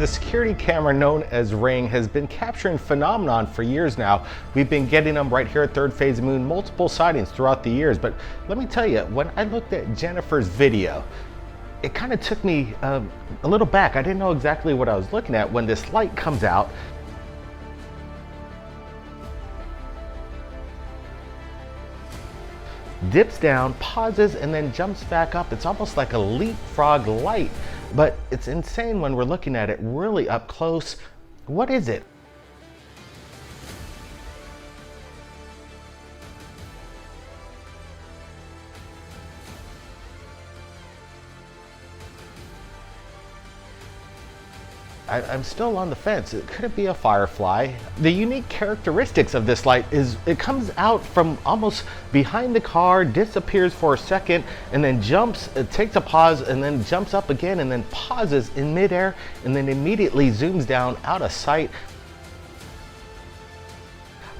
The security camera known as Ring has been capturing phenomenon for years now. We've been getting them right here at Third Phase of the Moon, multiple sightings throughout the years. But let me tell you, when I looked at Jennifer's video, it kind of took me a little back. I didn't know exactly what I was looking at when this light comes out. Dips down, pauses, and then jumps back up. It's almost like a leapfrog light, but it's insane when we're looking at it really up close. What is it? I'm still on the fence. Could it be a firefly? The unique characteristics of this light is it comes out from almost behind the car, disappears for a second, and then jumps, it takes a pause, and then jumps up again, and then pauses in midair, and then immediately zooms down out of sight.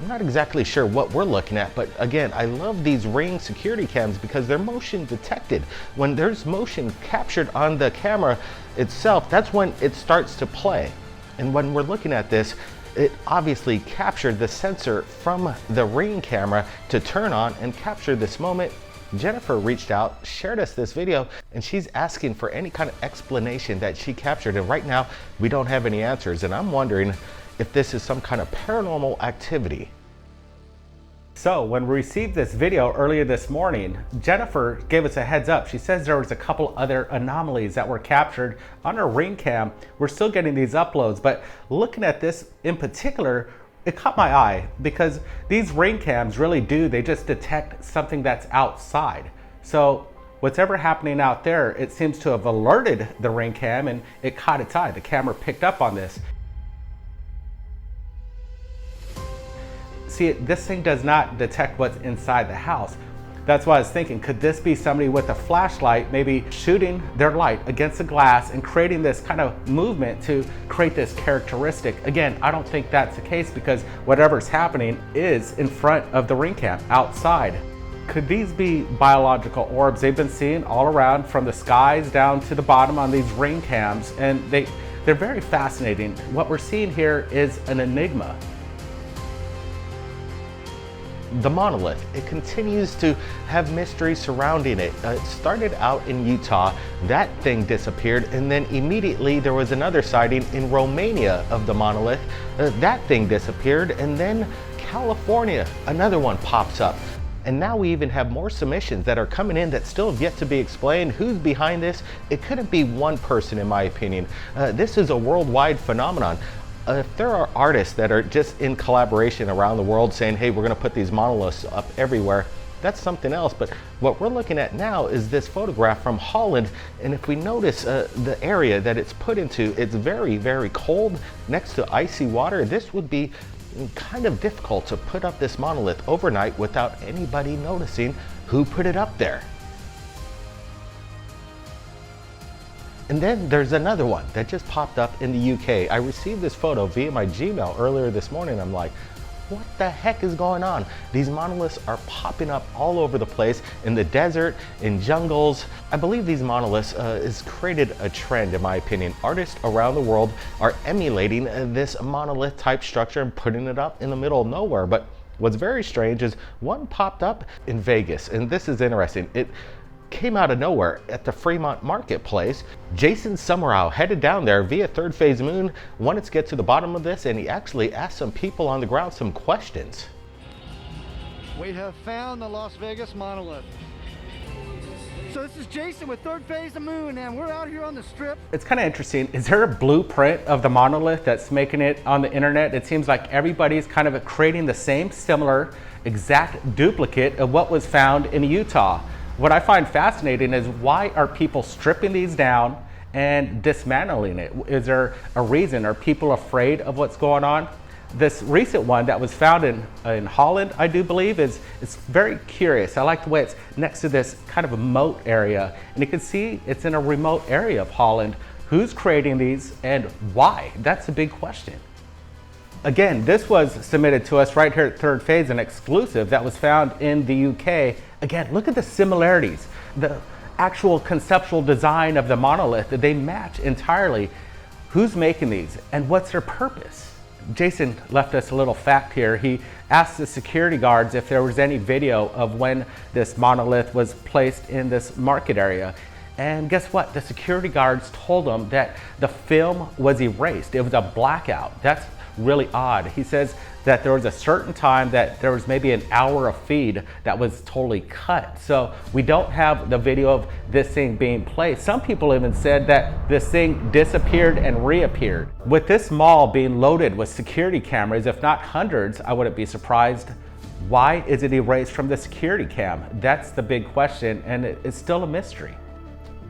I'm not exactly sure what we're looking at, but again, I love these Ring security cams because they're motion detected. When there's motion captured on the camera itself, that's when it starts to play. And when we're looking at this, it obviously captured the sensor from the Ring camera to turn on and capture this moment. Jennifer reached out, shared us this video, and she's asking for any kind of explanation that she captured. And right now, we don't have any answers. And I'm wondering if this is some kind of paranormal activity. So when we received this video earlier this morning, Jennifer gave us a heads up. She says there was a couple other anomalies that were captured on her Ring cam. We're still getting these uploads, but looking at this in particular, it caught my eye because these Ring cams really do, they just detect something that's outside. So whatever happening out there, it seems to have alerted the Ring cam and it caught its eye. The camera picked up on this. See, this thing does not detect what's inside the house. That's why I was thinking, could this be somebody with a flashlight maybe shooting their light against the glass and creating this kind of movement to create this characteristic? Again, I don't think that's the case because whatever's happening is in front of the Ring cam, outside. Could these be biological orbs they've been seeing all around from the skies down to the bottom on these Ring cams? And they're very fascinating. What we're seeing here is an enigma. The Monolith, it continues to have mystery surrounding it. It started out in Utah, that thing disappeared, and then immediately there was another sighting in Romania of the Monolith. That thing disappeared, and then California, another one pops up. And now we even have more submissions that are coming in that still have yet to be explained. Who's behind this? It couldn't be one person, in my opinion. This is a worldwide phenomenon. If there are artists that are just in collaboration around the world saying, hey, we're going to put these monoliths up everywhere, that's something else. But what we're looking at now is this photograph from Holland. And if we notice the area that it's put into, it's very, very cold next to icy water. This would be kind of difficult to put up this monolith overnight without anybody noticing who put it up there. And then there's another one that just popped up in the UK. I received this photo via my Gmail earlier this morning. I'm like, what the heck is going on? These monoliths are popping up all over the place, in the desert, in jungles. I believe these monoliths has created a trend, in my opinion. Artists around the world are emulating this monolith type structure and putting it up in the middle of nowhere. But what's very strange is one popped up in Vegas, and this is interesting. It came out of nowhere at the Fremont Marketplace. Jason Summerall headed down there via Third Phase of the Moon, wanted to get to the bottom of this, and he actually asked some people on the ground some questions. We have found the Las Vegas monolith. So this is Jason with Third Phase of the Moon, and we're out here on the strip. It's kind of interesting. Is there a blueprint of the monolith that's making it on the internet? It seems like everybody's kind of creating the same similar exact duplicate of what was found in Utah. What I find fascinating is why are people stripping these down and dismantling it? Is there a reason? Are people afraid of what's going on? This recent one that was found in Holland, I do believe, it's very curious. I like the way it's next to this kind of a moat area. And you can see it's in a remote area of Holland. Who's creating these and why? That's a big question. Again, this was submitted to us right here at Third Phase, an exclusive that was found in the UK. Again, look at the similarities. The actual conceptual design of the monolith, they match entirely. Who's making these and what's their purpose? Jason left us a little fact here. He asked the security guards if there was any video of when this monolith was placed in this market area. And guess what? The security guards told him that the film was erased. It was a blackout. That's really odd. He says that there was a certain time that there was maybe an hour of feed that was totally cut. So we don't have the video of this thing being placed. Some people even said that this thing disappeared and reappeared. With this mall being loaded with security cameras, if not hundreds, I wouldn't be surprised. Why is it erased from the security cam? That's the big question, and it's still a mystery.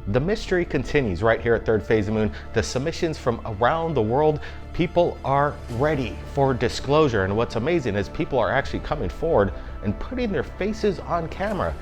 The mystery continues right here at Third Phase of the Moon. The submissions from around the world, people are ready for disclosure. And what's amazing is people are actually coming forward and putting their faces on camera,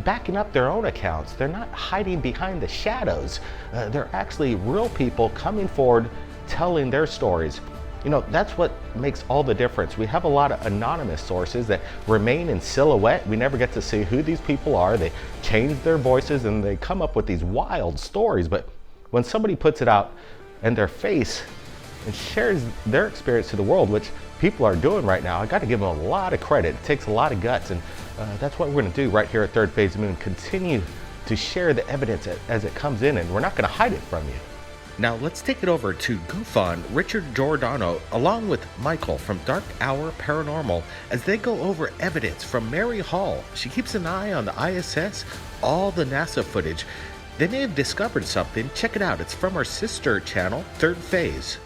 backing up their own accounts. They're not hiding behind the shadows. They're actually real people coming forward, telling their stories. You know, that's what makes all the difference. We have a lot of anonymous sources that remain in silhouette. We never get to see who these people are. They change their voices and they come up with these wild stories. But when somebody puts it out and their face and shares their experience to the world, which people are doing right now, I got to give them a lot of credit. It takes a lot of guts, and that's what we're going to do right here at Third Phase of the Moon. Continue to share the evidence as it comes in, and we're not going to hide it from you. Now let's take it over to Gufon Richard Giordano along with Michael from Dark Hour Paranormal as they go over evidence from Mary Hall. She keeps an eye on the ISS, all the NASA footage. They may have discovered something. Check it out. It's from our sister channel, Third Phase.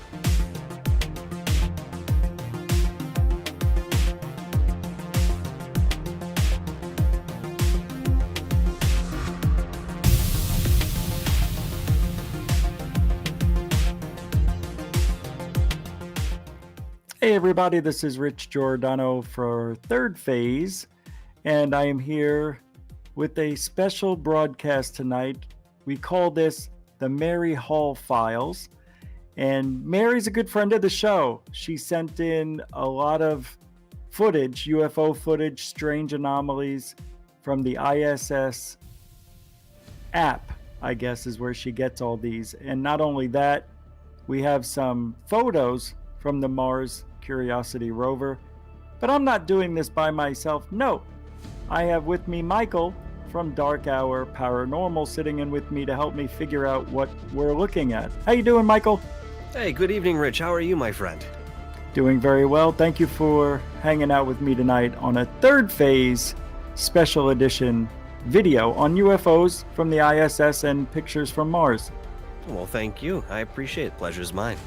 Hey everybody, this is Rich Giordano for Third Phase, and I am here with a special broadcast tonight. We call this the Mary Hall Files, and Mary's a good friend of the show. She sent in a lot of footage, UFO footage, strange anomalies from the ISS app, I guess is where she gets all these. And not only that, we have some photos from the Mars Curiosity rover. But I'm not doing this by myself. No, I have with me Michael from Dark Hour Paranormal sitting in with me to help me figure out what we're looking at. How you doing, Michael? Hey, good evening, Rich. How are you, my friend? Doing very well. Thank you for hanging out with me tonight on a Third Phase special edition video on UFOs from the ISS and pictures from Mars. Well, thank you. I appreciate it. Pleasure's mine.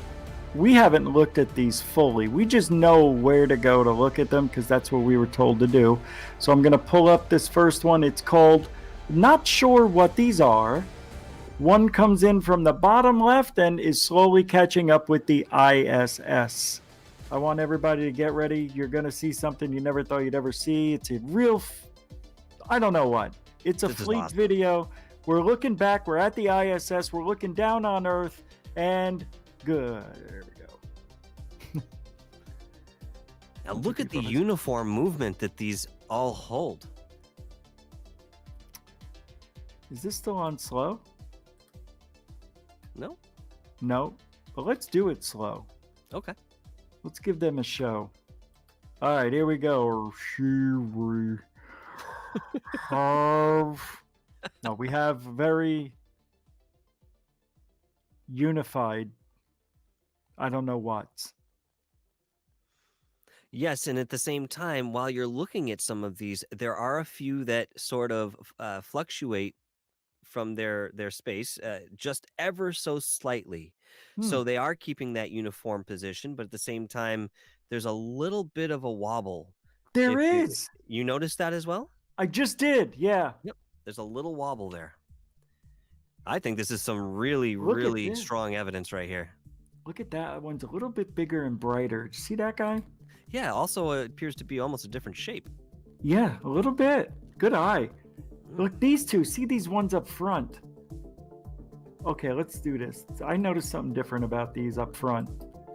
We haven't looked at these fully. We just know where to go to look at them because that's what we were told to do. So I'm going to pull up this first one. It's called Not Sure What These Are. One comes in from the bottom left and is slowly catching up with the ISS. I want everybody to get ready. You're going to see something you never thought you'd ever see. It's a real, I don't know what. It's a fleet awesome video. We're looking back. We're at the ISS. We're looking down on Earth. And good. There we go. Now look at the uniform movement that these all hold. Is this still on slow? No? No. But let's do it slow. Okay. Let's give them a show. All right, here we go. We have... No, we have very unified, I don't know what. Yes, and at the same time, while you're looking at some of these, there are a few that sort of fluctuate from their space just ever so slightly. So they are keeping that uniform position, but at the same time, there's a little bit of a wobble. There is. You noticed that as well? I just did, yeah. Yep. There's a little wobble there. I think this is some really strong evidence right here. Look at that. One's a little bit bigger and brighter. Did you see that guy? Yeah, also it appears to be almost a different shape. Yeah, a little bit. Good eye. Look, these two. See these ones up front. Okay, let's do this. I noticed something different about these up front.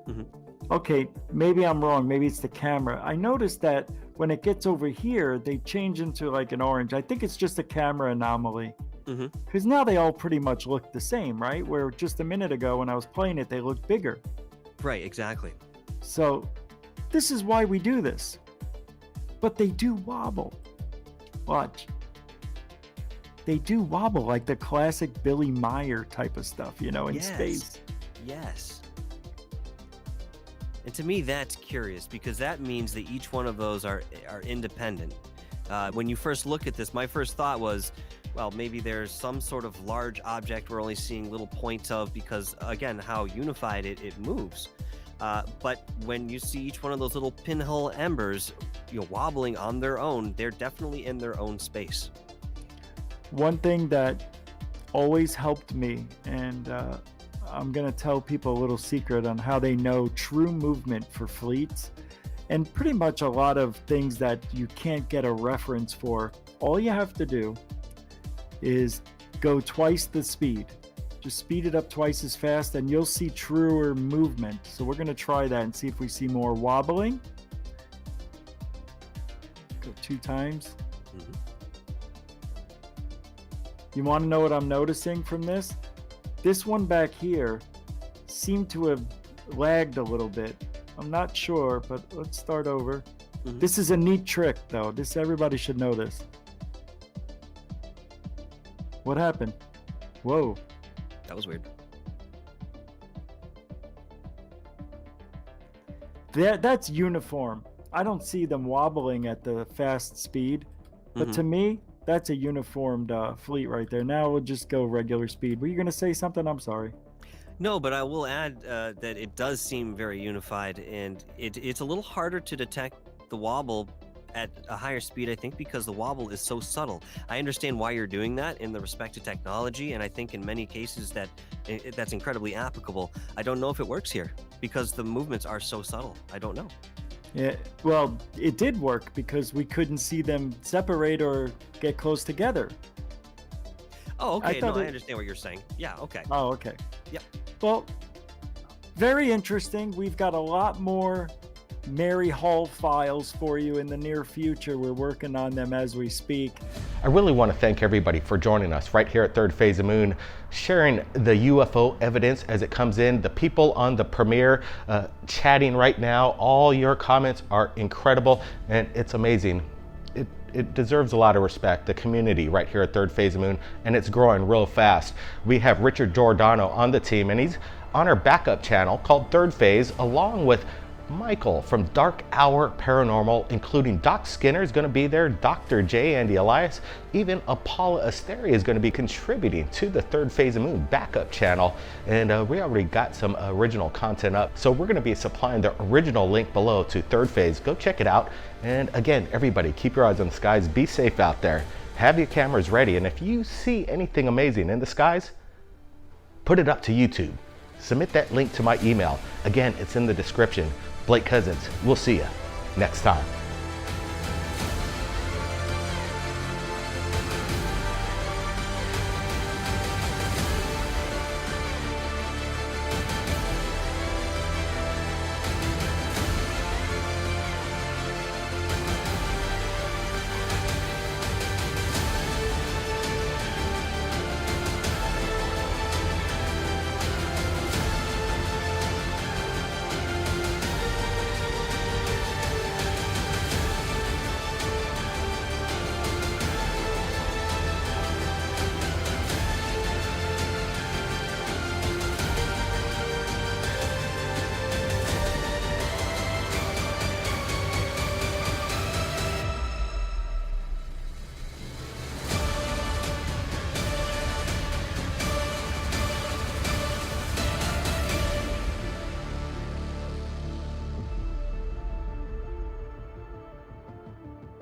Mm-hmm. Okay, maybe I'm wrong. Maybe it's the camera. I noticed that when it gets over here, they change into like an orange. I think it's just a camera anomaly. Mm-hmm. Because now they all pretty much look the same, right? Where just a minute ago when I was playing it, they looked bigger. Right, exactly. So this is why we do this. But they do wobble. Watch. They do wobble like the classic Billy Meyer type of stuff, in Yes. space. Yes. And to me, that's curious because that means that each one of those are independent. When you first look at this, my first thought was, well, maybe there's some sort of large object we're only seeing little points of because, again, how unified it moves. But when you see each one of those little pinhole embers, wobbling on their own, they're definitely in their own space. One thing that always helped me, and I'm going to tell people a little secret on how they know true movement for fleets, and pretty much a lot of things that you can't get a reference for. All you have to do is go twice the speed. Just speed it up twice as fast and you'll see truer movement. So we're going to try that and see if we see more wobbling. Go 2 times. Mm-hmm. You want to know what I'm noticing from this? This one back here seemed to have lagged a little bit. I'm not sure, but let's start over. Mm-hmm. This is a neat trick though. Everybody should know this. What happened? Whoa. That was weird. That's uniform. I don't see them wobbling at the fast speed, but to me, that's a uniformed fleet right there. Now we'll just go regular speed. Were you going to say something? I'm sorry. No, but I will add that it does seem very unified, and it's a little harder to detect the wobble at a higher speed, I think, because the wobble is so subtle. I understand why you're doing that in the respect to technology, and I think in many cases that's incredibly applicable. I don't know if it works here because the movements are so subtle. I don't know. Yeah, well, it did work because we couldn't see them separate or get close together. Oh, okay. thought I understand what you're saying. Yeah, okay. Oh, okay. Yep. Well, very interesting. We've got a lot more Mary Hall files for you in the near future. We're working on them as we speak. I really want to thank everybody for joining us right here at Third Phase of Moon, sharing the UFO evidence as it comes in, the people on the premiere chatting right now. All your comments are incredible and it's amazing. It deserves a lot of respect, the community right here at Third Phase of Moon, and it's growing real fast. We have Richard Giordano on the team, and he's on our backup channel called Third Phase, along with Michael from Dark Hour Paranormal, including Doc Skinner is going to be there, Dr. J. Andy Elias, even Paula Asteria is going to be contributing to the Third Phase of Moon backup channel, and we already got some original content up, so we're going to be supplying the original link below to Third Phase. Go check it out, and again, everybody, keep your eyes on the skies, be safe out there, have your cameras ready, and if you see anything amazing in the skies, put it up to YouTube. Submit that link to my email. Again, it's in the description. Blake Cousins, we'll see you next time.